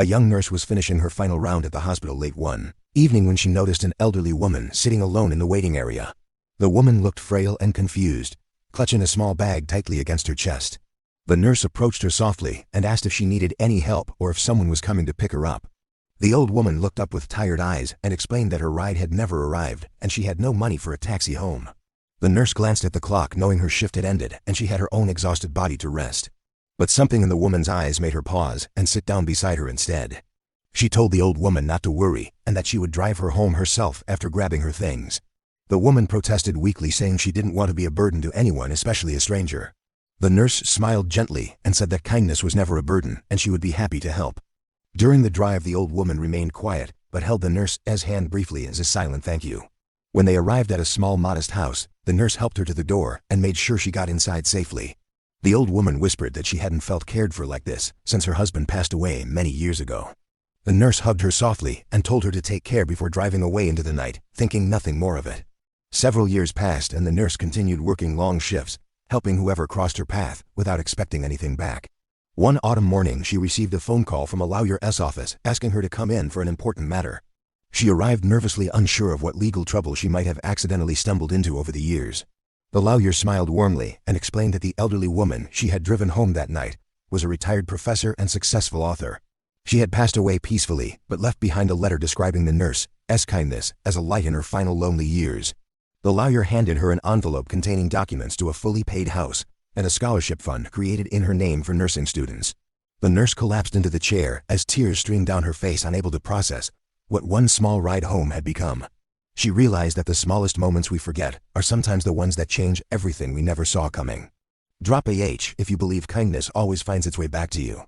A young nurse was finishing her final round at the hospital late one evening when she noticed an elderly woman sitting alone in the waiting area. The woman looked frail and confused, clutching a small bag tightly against her chest. The nurse approached her softly and asked if she needed any help or if someone was coming to pick her up. The old woman looked up with tired eyes and explained that her ride had never arrived and she had no money for a taxi home. The nurse glanced at the clock, knowing her shift had ended and she had her own exhausted body to rest. But something in the woman's eyes made her pause and sit down beside her instead. She told the old woman not to worry and that she would drive her home herself after grabbing her things. The woman protested weakly, saying she didn't want to be a burden to anyone, especially a stranger. The nurse smiled gently and said that kindness was never a burden and she would be happy to help. During the drive, the old woman remained quiet but held the nurse's hand briefly as a silent thank you. When they arrived at a small, modest house, the nurse helped her to the door and made sure she got inside safely. The old woman whispered that she hadn't felt cared for like this since her husband passed away many years ago. The nurse hugged her softly and told her to take care before driving away into the night, thinking nothing more of it. Several years passed and the nurse continued working long shifts, helping whoever crossed her path without expecting anything back. One autumn morning, she received a phone call from a lawyer's office asking her to come in for an important matter. She arrived nervously, unsure of what legal trouble she might have accidentally stumbled into over the years. The lawyer smiled warmly and explained that the elderly woman she had driven home that night was a retired professor and successful author. She had passed away peacefully but left behind a letter describing the nurse's kindness as a light in her final lonely years. The lawyer handed her an envelope containing documents to a fully paid house and a scholarship fund created in her name for nursing students. The nurse collapsed into the chair as tears streamed down her face, unable to process what one small ride home had become. She realized that the smallest moments we forget are sometimes the ones that change everything we never saw coming. Drop a H if you believe kindness always finds its way back to you.